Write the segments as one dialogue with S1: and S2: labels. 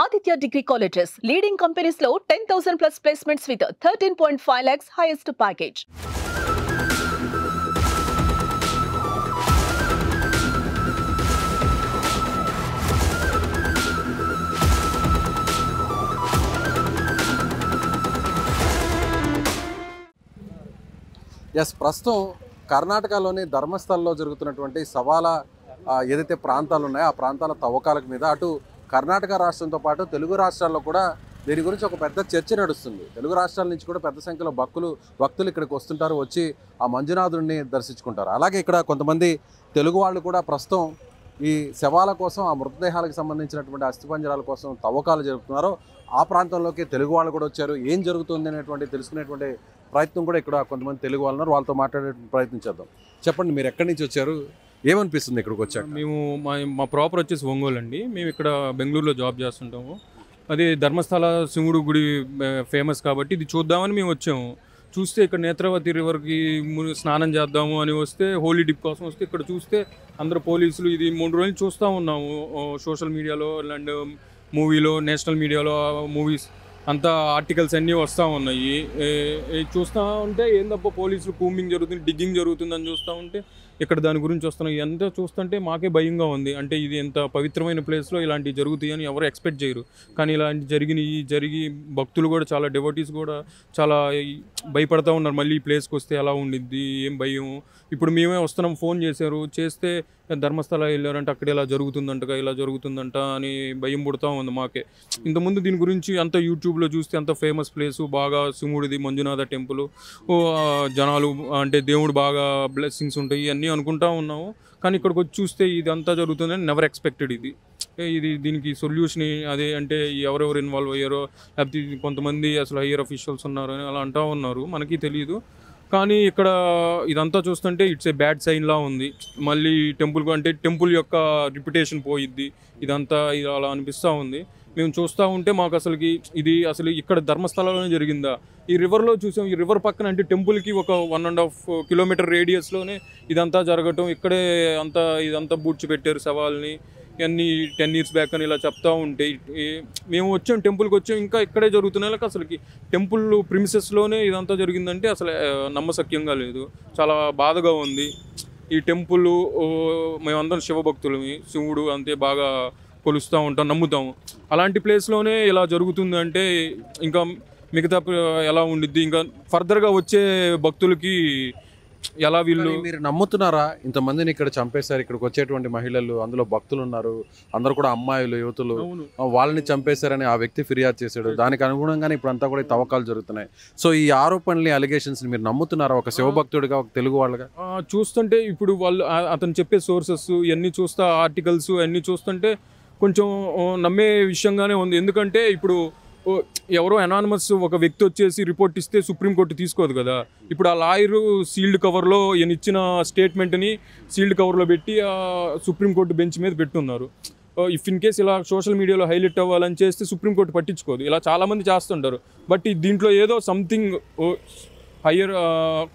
S1: Aditya Degree Colleges, leading companies లో 10,000 plus placements with 13.5 lakhs highest package.
S2: ప్రస్తుతం కర్ణాటకలోని ధర్మస్థల్లో జరుగుతున్నటువంటి సవాల ఏదైతే ప్రాంతాలు ఉన్నాయో ఆ ప్రాంతాల తవ్వకాల మీద అటు కర్ణాటక రాష్ట్రంతో పాటు తెలుగు రాష్ట్రాల్లో కూడా దీని గురించి ఒక పెద్ద చర్చ నడుస్తుంది. తెలుగు రాష్ట్రాల నుంచి కూడా పెద్ద సంఖ్యలో భక్తులు ఇక్కడికి వస్తుంటారు, వచ్చి ఆ మంజునాథుడిని దర్శించుకుంటారు. అలాగే ఇక్కడ కొంతమంది తెలుగు వాళ్ళు కూడా ప్రస్తుతం ఈ శవాల కోసం, ఆ మృతదేహాలకు సంబంధించినటువంటి అస్థిపంజరాల కోసం తవ్వకాలు జరుపుతున్నారు. ఆ ప్రాంతంలోకి తెలుగు వాళ్ళు కూడా వచ్చారు. ఏం జరుగుతుంది అనేటువంటి తెలుసుకునేటువంటి ప్రయత్నం కూడా ఇక్కడ కొంతమంది తెలుగు వాళ్ళు ఉన్నారు. వాళ్ళతో మాట్లాడే ప్రయత్నం చేద్దాం. చెప్పండి, మీరు ఎక్కడి నుంచి వచ్చారు, ఏమనిపిస్తుంది ఇక్కడికి వచ్చాక?
S3: మేము మా ప్రాపర్ వచ్చేసి ఒంగోలు అండి. మేము ఇక్కడ బెంగళూరులో జాబ్ చేస్తుంటాము. అది ధర్మస్థల శివుడు గుడి ఫేమస్ కాబట్టి ఇది చూద్దామని మేము వచ్చాము. చూస్తే ఇక్కడ నేత్రవతి రివర్కి స్నానం చేద్దాము అని వస్తే, హోలీ డిప్ కోసం వస్తే ఇక్కడ చూస్తే అందరూ పోలీసులు. ఇది 3 రోజులు చూస్తూ ఉన్నాము సోషల్ మీడియాలో అండ్ మూవీలో, నేషనల్ మీడియాలో మూవీస్ అంతా ఆర్టికల్స్ అన్నీ వస్తూ ఉన్నాయి. చూస్తూ ఉంటే ఏందబ్బా పోలీసులు కూంబింగ్ జరుగుతుంది, డిగ్గింగ్ జరుగుతుందని చూస్తూ ఉంటే ఇక్కడ దాని గురించి వస్తున్నాయి. ఎంత చూస్తుంటే మాకే భయంగా ఉంది. అంటే ఇది ఎంత పవిత్రమైన ప్లేస్లో ఇలాంటివి జరుగుతాయని ఎవరు ఎక్స్పెక్ట్ చేయరు. కానీ ఇలాంటి జరిగి భక్తులు కూడా చాలా డివోటీస్ కూడా చాలా భయపడతా ఉన్నారు. మళ్ళీ ఈ ప్లేస్కి వస్తే ఎలా ఉండిద్ది, ఏం భయం. ఇప్పుడు మేమే వస్తున్నాం, ఫోన్ చేస్తే ధర్మస్థల వెళ్ళారంటే అక్కడ ఇలా జరుగుతుందంట అని భయం పుడతా ఉంది మాకే. ఇంతకుముందు దీని గురించి అంత యూట్యూబ్లో చూస్తే అంత ఫేమస్ ప్లేసు, బాగా శివుడిది మంజునాథ టెంపుల్, జనాలు అంటే దేవుడు బాగా బ్లెస్సింగ్స్ ఉంటాయి అన్నీ అనుకుంటా ఉన్నాము. కానీ ఇక్కడికి వచ్చి చూస్తే ఇదంతా జరుగుతుందని నెవర్ ఎక్స్పెక్టెడ్. దీనికి సొల్యూషన్ అదే అంటే ఎవరెవరు ఇన్వాల్వ్ అయ్యారో, లేకపోతే కొంతమంది అసలు హయ్యర్ అఫీషియల్స్ ఉన్నారు అని అలా అంటూ ఉన్నారు, మనకి తెలియదు. కానీ ఇక్కడ ఇదంతా చూస్తుంటే ఇట్స్ ఏ బ్యాడ్ సైన్లా ఉంది. మళ్ళీ టెంపుల్ యొక్క రిప్యుటేషన్ పోయిద్ది, ఇదంతా ఇది అలా అనిపిస్తూ ఉంది. మేము చూస్తూ ఉంటే మాకు అసలు ఇక్కడ ధర్మస్థలంలోనే జరిగిందా? ఈ రివర్లో చూసాం, ఈ రివర్ పక్కన అంటే టెంపుల్కి ఒక 1.5 కిలోమీటర్ రేడియస్లోనే ఇదంతా జరగటం. ఇక్కడే ఇదంతా బూడ్చిపెట్టారు శవాల్ని. ఇవన్నీ 10 years బ్యాక్ అని ఇలా చెప్తా ఉంటే మేము టెంపుల్కి వచ్చాం, ఇంకా ఇక్కడే జరుగుతున్నాయి. అసలుకి టెంపుల్ ప్రిమిసెస్లోనే ఇదంతా జరిగిందంటే అసలు నమ్మశక్యంగా లేదు. చాలా బాధగా ఉంది. ఈ టెంపుల్ మేమందరం శివభక్తులమి, శివుడు అంతే బాగా కొలుస్తూ ఉంటాం, నమ్ముతాము. అలాంటి ప్లేస్లోనే ఇలా జరుగుతుంది అంటే ఇంకా మిగతా ఎలా ఉండిద్ది, ఇంకా ఫర్దర్గా వచ్చే భక్తులకి ఎలా
S2: మీరు నమ్ముతున్నారా? ఇంతమందిని ఇక్కడ చంపేశారు, ఇక్కడికి వచ్చేటువంటి మహిళలు, అందులో భక్తులు ఉన్నారు, అందరూ కూడా అమ్మాయిలు, యువతులు, వాళ్ళని చంపేశారని ఆ వ్యక్తి ఫిర్యాదు చేశాడు. దానికి అనుగుణంగానే ఇప్పుడు అంతా కూడా తవ్వకాలు జరుగుతున్నాయి. సో ఈ ఆరోపణలు, అలిగేషన్స్ మీరు నమ్ముతున్నారా ఒక శివభక్తుడిగా, ఒక తెలుగు వాళ్ళగా? చూస్తుంటే
S3: ఇప్పుడు అతను చెప్పే సోర్సెస్ ఇవన్నీ చూస్తా, ఆర్టికల్స్ అన్నీ చూస్తుంటే కొంచెం నమ్మే విషయంగానే ఉంది. ఎందుకంటే ఇప్పుడు ఎవరో అనానిమస్ ఒక వ్యక్తి వచ్చేసి రిపోర్ట్ ఇస్తే సుప్రీంకోర్టు తీసుకోదు కదా. ఇప్పుడు ఆ లాయరు సీల్డ్ కవర్లో ఈయన ఇచ్చిన స్టేట్మెంట్ని సీల్డ్ కవర్లో పెట్టి సుప్రీంకోర్టు బెంచ్ మీద పెట్టున్నారు. ఇఫ్ ఇన్ కేస్ ఇలా సోషల్ మీడియాలో హైలైట్ అవ్వాలని చేస్తే సుప్రీంకోర్టు పట్టించుకోదు. ఇలా చాలామంది చేస్తుంటారు. బట్ దీంట్లో ఏదో సంథింగ్ హయ్యర్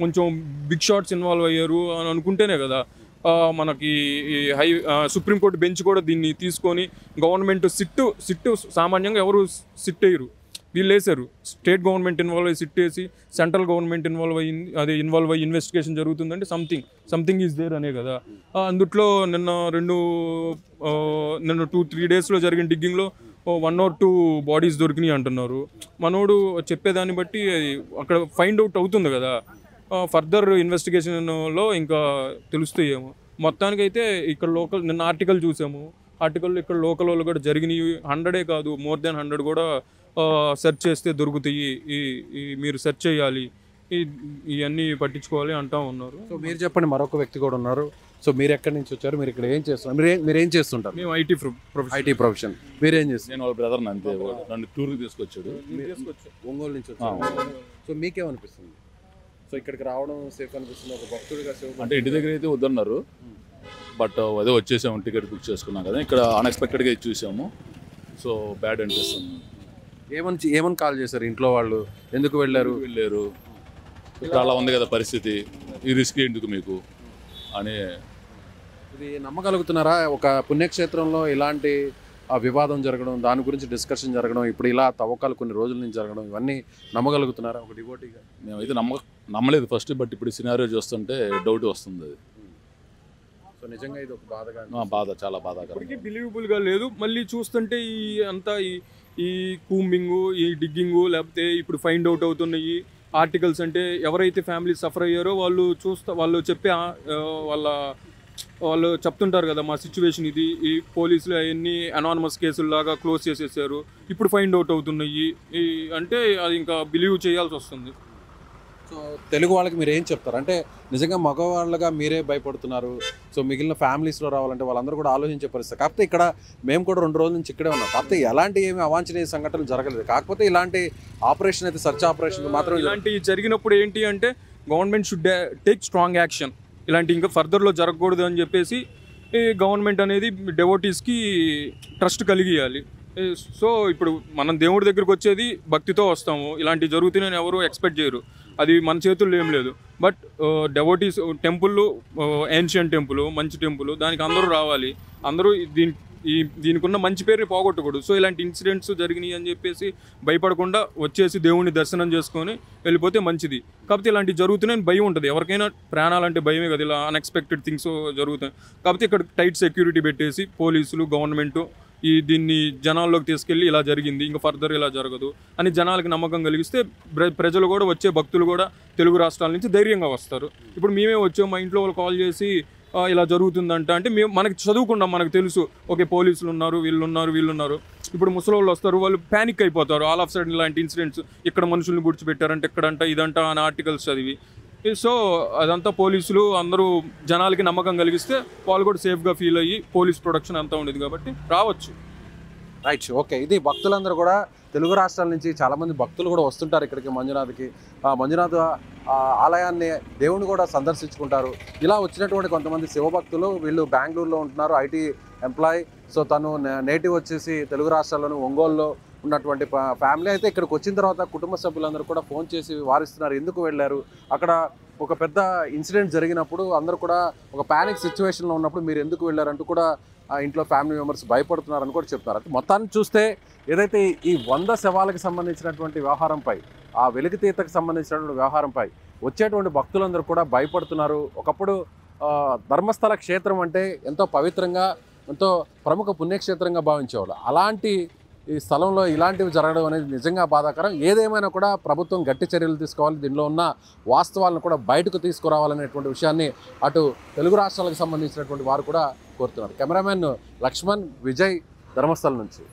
S3: కొంచెం బిగ్ షాట్స్ ఇన్వాల్వ్ అయ్యారు అని అనుకుంటేనే కదా మనకి సుప్రీంకోర్టు బెంచ్ కూడా దీన్ని తీసుకొని గవర్నమెంట్ సిట్టు సామాన్యంగా ఎవరు సిట్ అయ్యారు, వీళ్ళు వేశారు. స్టేట్ గవర్నమెంట్ ఇన్వాల్వ్ అయ్యి సిట్ వేసి సెంట్రల్ గవర్నమెంట్ ఇన్వాల్వ్ అయ్యి ఇన్వెస్టిగేషన్ జరుగుతుందంటే సంథింగ్ ఈజ్ దేర్ అనే కదా. అందుట్లో నిన్న 2-3 డేస్లో జరిగిన డిగ్గింగ్లో 1 or 2 బాడీస్ దొరికినాయి అంటున్నారు. మనోడు చెప్పేదాన్ని బట్టి అక్కడ ఫైండ్ అవుట్ అవుతుంది కదా. ఫర్దర్ ఇన్వెస్టిగేషన్లో ఇంకా తెలుస్తాయేమో. మొత్తానికైతే ఇక్కడ నిన్న ఆర్టికల్ చూసాము. ఆర్టికల్లో ఇక్కడ లోకల్ వాళ్ళు కూడా జరిగినాయి 100 కాదు, మోర్ దెన్ 100 కూడా సెర్చ్ చేస్తే దొరుకుతాయి, మీరు సెర్చ్ చేయాలి, ఇవన్నీ పట్టించుకోవాలి అంటూ ఉన్నారు.
S2: సో మీరు చెప్పండి, మరొక వ్యక్తి కూడా ఉన్నారు. సో మీరు ఎక్కడి నుంచి వచ్చారు, మీరు ఇక్కడ ఏం చేస్తున్నారు, మీరు ఏం చేస్తుంటారు?
S3: మేము ఐటీ ప్రొఫెషన్.
S2: మీరేం చేస్తారు?
S4: నేను వాళ్ళ బ్రదర్ అంతే, నన్ను టూర్కి తీసుకొచ్చాడు.
S2: ఒంగోలు నుంచి వచ్చారు. సో మీకేమనిపిస్తుంది? సో ఇక్కడికి రావడం సేఫ్ అనిపిస్తుంది ఒక భక్తుడిగా?
S4: అంటే ఇంటి దగ్గర అయితే వద్దన్నారు, బట్ అదే వచ్చేసాము, టికెట్ బుక్ చేసుకున్నాం కదా. ఇక్కడ అన్ఎక్స్పెక్టెడ్గా చూసాము, సో బ్యాడ్ అనిపిస్తుంది.
S2: ఏమని కాల్ చేశారు ఇంట్లో వాళ్ళు? ఎందుకు వెళ్ళారు?
S4: ఇప్పుడు అలా ఉంది కదా పరిస్థితి, ఈ రిస్క్ ఎందుకు మీకు అని.
S2: ఇది నమ్మగలుగుతున్నారా? ఒక పుణ్యక్షేత్రంలో ఇలాంటి ఆ వివాదం జరగడం, దాని గురించి డిస్కషన్ జరగడం, ఇప్పుడు ఇలా తవ్వకాలు కొన్ని రోజుల నుంచి జరగడం, ఇవన్నీ నమ్మగలుగుతున్నారా ఒక డివోటీగా?
S4: మేమైతే నమ్మలేదు ఫస్ట్, బట్ ఇప్పుడు సినారియో చూస్తుంటే డౌట్ వస్తుంది అది.
S2: సో నిజంగా ఇది ఒక బాధగా
S4: బాధ, చాలా బాధాకరం.
S3: ఇప్పటికీ బిలీవబుల్గా లేదు. మళ్ళీ చూస్తుంటే ఈ కూంబింగు, ఈ డిగ్గింగు, లేకపోతే ఇప్పుడు ఫైండ్ అవుట్ అవుతున్న ఈ ఆర్టికల్స్ అంటే ఎవరైతే ఫ్యామిలీ సఫర్ అయ్యారో వాళ్ళు చెప్పే వాళ్ళు చెప్తుంటారు కదా, మా సిచ్యువేషన్ ఇది, ఈ పోలీసులు అవన్నీ అనానమస్ కేసుల్లాగా క్లోజ్ చేసేసారు, ఇప్పుడు ఫైండ్ అవుట్ అవుతున్నాయి అంటే అది ఇంకా బిలీవ్ చేయాల్సి వస్తుంది.
S2: సో తెలుగు వాళ్ళకి మీరు ఏం చెప్తారు? అంటే నిజంగా మగవాళ్ళగా మీరే భయపడుతున్నారు, సో మిగిలిన ఫ్యామిలీస్లో రావాలంటే వాళ్ళందరూ కూడా ఆలోచించే పరిస్థితి. కాకపోతే ఇక్కడ మేము కూడా 2 రోజుల నుంచి ఇక్కడే ఉన్నాం, కాకపోతే ఎలాంటి ఏమి అవాంఛనీయ సంఘటనలు జరగలేదు. కాకపోతే ఇలాంటి ఆపరేషన్ అయితే సర్చ్ ఆపరేషన్ మాత్రం
S3: ఇలాంటి జరిగినప్పుడు ఏంటి అంటే government should take strong action. ఇలాంటి ఇంకా ఫర్దర్లో జరగకూడదు అని చెప్పేసి గవర్నమెంట్ అనేది డెవోటీస్కి ట్రస్ట్ కలిగియాలి. సో ఇప్పుడు మనం దేవుడి దగ్గరికి వచ్చేది భక్తితో వస్తాము, ఇలాంటివి జరుగుతున్నాయని ఎవరు ఎక్స్పెక్ట్ చేయరు, అది మన చేతుల్లో ఏం లేదు. But devotees temple, ancient temple, మంచి టెంపుల్, దానికి అందరూ రావాలి, అందరూ దీనికి ఉన్న మంచి పేరుని పోగొట్టకూడదు. సో ఇలాంటి ఇన్సిడెంట్స్ జరిగినాయి అని చెప్పేసి భయపడకుండా వచ్చేసి దేవుడిని దర్శనం చేసుకొని వెళ్ళిపోతే మంచిది. కాకపోతే ఇలాంటివి జరుగుతున్నాయని భయం ఉంటుంది ఎవరికైనా, ప్రాణాలంటే భయమే కదా, ఇలా అన్ఎక్స్పెక్టెడ్ థింగ్స్ జరుగుతాయి. కాకపోతే ఇక్కడ టైట్ సెక్యూరిటీ పెట్టేసి పోలీసులు, గవర్నమెంటు దీన్ని జనాల్లోకి తీసుకెళ్ళి ఇలా జరిగింది, ఇంకా ఫర్దర్ ఇలా జరగదు అని జనాలకి నమ్మకం కలిగిస్తే ప్రజలు కూడా, వచ్చే భక్తులు కూడా తెలుగు రాష్ట్రాల నుంచి ధైర్యంగా వస్తారు. ఇప్పుడు మేమే వచ్చాము, మా ఇంట్లో వాళ్ళు కాల్ చేసి ఇలా జరుగుతుందంట అంటే మనకి చదువుకున్నాం, మనకు తెలుసు, ఓకే పోలీసులు ఉన్నారు, వీళ్ళున్నారు. ఇప్పుడు ముసలోళ్ళు వస్తారు, వాళ్ళు ప్యానిక్ అయిపోతారు, ఆల్ ఆఫ్ సడన్ ఇలాంటి ఇన్సిడెంట్స్, ఇక్కడ మనుషుల్ని గుడిచిపెట్టారంటే ఎక్కడంట ఇదంట అని ఆర్టికల్స్ చదివి. సో అదంతా పోలీసులు అందరూ జనాలకి నమ్మకం కలిగిస్తే వాళ్ళు కూడా సేఫ్గా ఫీల్ అయ్యి పోలీస్ ప్రొడక్షన్ అంతా ఉండేది కాబట్టి రావచ్చు.
S2: Right, okay. ఇది భక్తులందరూ కూడా తెలుగు రాష్ట్రాల నుంచి చాలామంది భక్తులు కూడా వస్తుంటారు ఇక్కడికి, మంజునాథ్కి. మంజునాథ్ ఆలయాన్ని, దేవుని కూడా సందర్శించుకుంటారు. ఇలా వచ్చినటువంటి కొంతమంది శివభక్తులు, వీళ్ళు బెంగళూరులో ఉంటున్నారు, ఐటీ ఎంప్లాయీ. సో తను నేటివ్ వచ్చేసి తెలుగు రాష్ట్రాల్లోని ఒంగోలులో ఉన్నటువంటి ఫ్యామిలీ. అయితే ఇక్కడికి వచ్చిన తర్వాత కుటుంబ సభ్యులందరూ కూడా ఫోన్ చేసి వారిస్తున్నారు, ఎందుకు వెళ్ళారు, అక్కడ ఒక పెద్ద ఇన్సిడెంట్ జరిగినప్పుడు అందరూ కూడా ఒక ప్యానిక్ సిచ్యువేషన్లో ఉన్నప్పుడు మీరు ఎందుకు వెళ్ళారంటూ కూడా ఇంట్లో ఫ్యామిలీ మెంబర్స్ భయపడుతున్నారని కూడా చెప్తున్నారు. అంటే మొత్తాన్ని చూస్తే ఏదైతే ఈ 100 శవాలకు సంబంధించినటువంటి వ్యవహారంపై, ఆ వెలికితీతకు సంబంధించినటువంటి వ్యవహారంపై వచ్చేటువంటి భక్తులందరూ కూడా భయపడుతున్నారు. ఒకప్పుడు ధర్మస్థల క్షేత్రం అంటే ఎంతో పవిత్రంగా, ఎంతో ప్రముఖ పుణ్యక్షేత్రంగా భావించేవాళ్ళు. అలాంటి ఈ స్థలంలో ఇలాంటివి జరగడం అనేది నిజంగా బాధాకరం. ఏదేమైనా కూడా ప్రభుత్వం గట్టి చర్యలు తీసుకోవాలి, దీనిలో ఉన్న వాస్తవాలను కూడా బయటకు తీసుకురావాలనేటువంటి విషయాన్ని అటు తెలుగు రాష్ట్రాలకు సంబంధించినటువంటి వారు కూడా కోరుతున్నారు. కెమెరామెన్ లక్ష్మణ్, విజయ్, ధర్మస్థలం నుంచి.